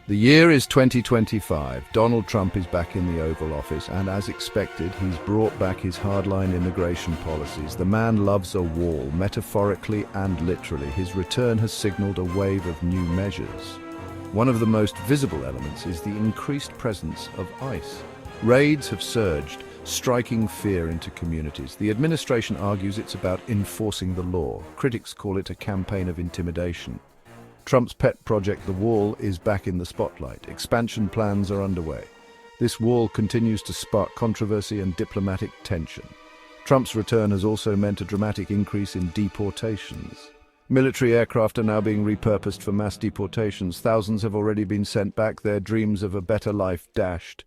The year is 2025. Donald Trump is back in the Oval Office, and as expected, he's brought back his hardline immigration policies. The man loves a wall, metaphorically and literally. His return has signaled a wave of new measures. One of the most visible elements is the increased presence of ICE. Raids have surged, striking fear into communities. The administration argues it's about enforcing the law. Critics call it a campaign of intimidation. Trump's pet project, the wall, is back in the spotlight. Expansion plans are underway. This wall continues to spark controversy and diplomatic tension. Trump's return has also meant a dramatic increase in deportations. Military aircraft are now being repurposed for mass deportations. Thousands have already been sent back, their dreams of a better life dashed.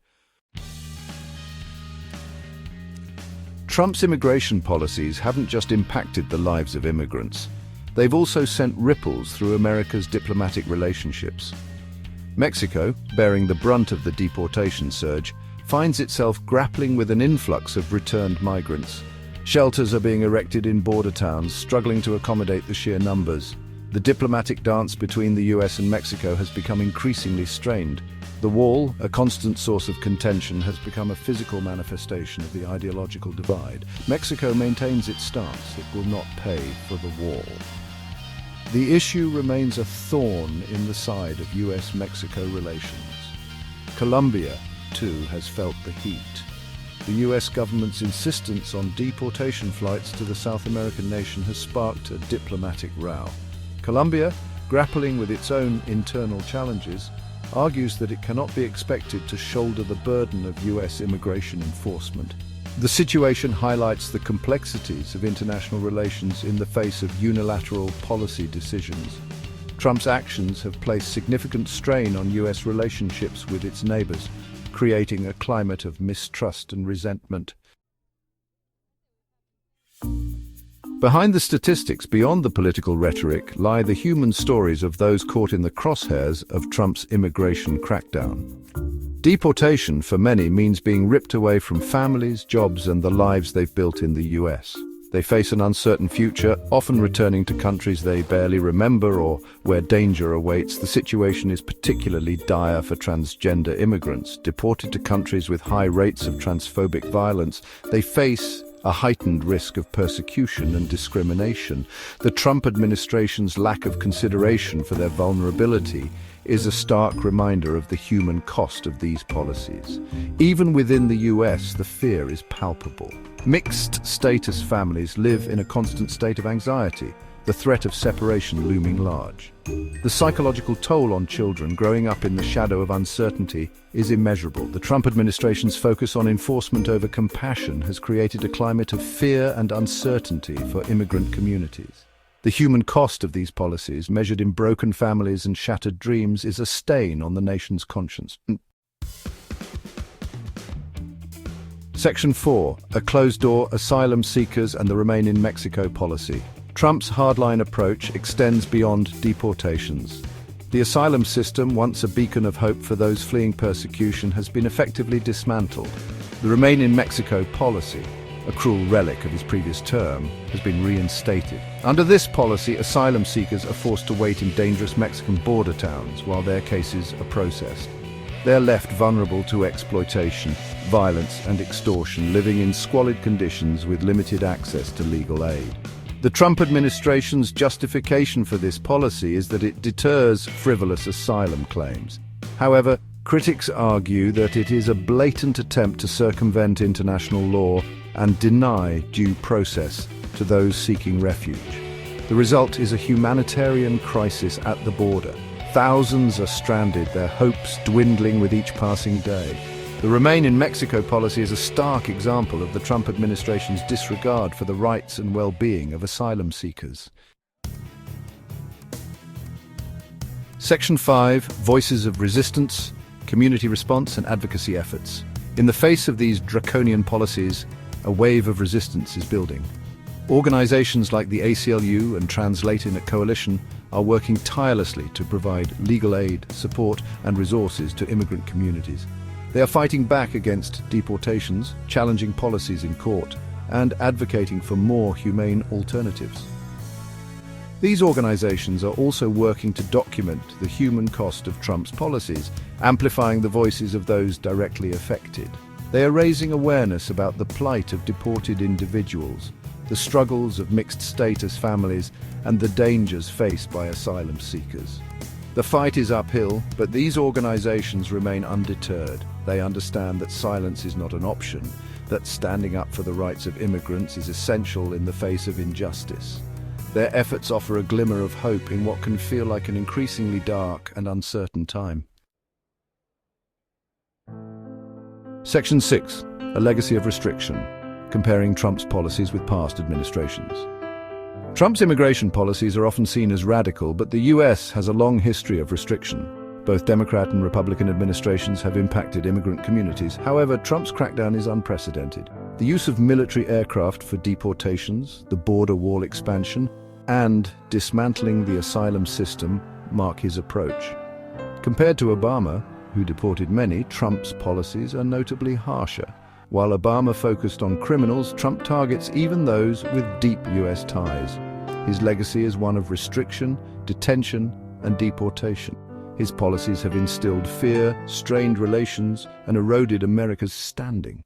Trump's immigration policies haven't just impacted the lives of immigrants. They've also sent ripples through America's diplomatic relationships. Mexico, bearing the brunt of the deportation surge, finds itself grappling with an influx of returned migrants. Shelters are being erected in border towns, struggling to accommodate the sheer numbers. The diplomatic dance between the US and Mexico has become increasingly strained. The wall, a constant source of contention, has become a physical manifestation of the ideological divide. Mexico maintains its stance: it will not pay for the wall. The issue remains a thorn in the side of US-Mexico relations. Colombia, too, has felt the heat. The US government's insistence on deportation flights to the South American nation has sparked a diplomatic row. Colombia, grappling with its own internal challenges, argues that it cannot be expected to shoulder the burden of US immigration enforcement. The situation highlights the complexities of international relations in the face of unilateral policy decisions. Trump's actions have placed significant strain on US relationships with its neighbors, creating a climate of mistrust and resentment. Behind the statistics, beyond the political rhetoric, lie the human stories of those caught in the crosshairs of Trump's immigration crackdown. Deportation, for many, means being ripped away from families, jobs, and the lives they've built in the US. They face an uncertain future, often returning to countries they barely remember or where danger awaits. The situation is particularly dire for transgender immigrants. Deported to countries with high rates of transphobic violence, they face a heightened risk of persecution and discrimination. The Trump administration's lack of consideration for their vulnerability is a stark reminder of the human cost of these policies. Even within the US, the fear is palpable. Mixed-status families live in a constant state of anxiety, the threat of separation looming large. The psychological toll on children growing up in the shadow of uncertainty is immeasurable. The Trump administration's focus on enforcement over compassion has created a climate of fear and uncertainty for immigrant communities. The human cost of these policies, measured in broken families and shattered dreams, is a stain on the nation's conscience. Section 4. A closed-door, asylum seekers and the Remain in Mexico policy. Trump's hardline approach extends beyond deportations. The asylum system, once a beacon of hope for those fleeing persecution, has been effectively dismantled. The Remain in Mexico policy, a cruel relic of his previous term, has been reinstated. Under this policy, asylum seekers are forced to wait in dangerous Mexican border towns while their cases are processed. They're left vulnerable to exploitation, violence, and extortion, living in squalid conditions with limited access to legal aid. The Trump administration's justification for this policy is that it deters frivolous asylum claims. However, critics argue that it is a blatant attempt to circumvent international law and deny due process to those seeking refuge. The result is a humanitarian crisis at the border. Thousands are stranded, their hopes dwindling with each passing day. The Remain in Mexico policy is a stark example of the Trump administration's disregard for the rights and well-being of asylum seekers. Section 5. Voices of resistance, community response and advocacy efforts. In the face of these draconian policies, a wave of resistance is building. Organizations like the ACLU and Translating Coalition are working tirelessly to provide legal aid, support, and resources to immigrant communities. They are fighting back against deportations, challenging policies in court, and advocating for more humane alternatives. These organizations are also working to document the human cost of Trump's policies, amplifying the voices of those directly affected. They are raising awareness about the plight of deported individuals, the struggles of mixed-status families, and the dangers faced by asylum seekers. The fight is uphill, but these organizations remain undeterred. They understand that silence is not an option, that standing up for the rights of immigrants is essential in the face of injustice. Their efforts offer a glimmer of hope in what can feel like an increasingly dark and uncertain time. Section 6. A legacy of restriction, comparing Trump's policies with past administrations. Trump's immigration policies are often seen as radical, but the US has a long history of restriction. Both Democrat and Republican administrations have impacted immigrant communities. However, Trump's crackdown is unprecedented. The use of military aircraft for deportations, the border wall expansion, and dismantling the asylum system mark his approach. Compared to Obama, who deported many, Trump's policies are notably harsher. While Obama focused on criminals, Trump targets even those with deep US ties. His legacy is one of restriction, detention, and deportation. His policies have instilled fear, strained relations, and eroded America's standing.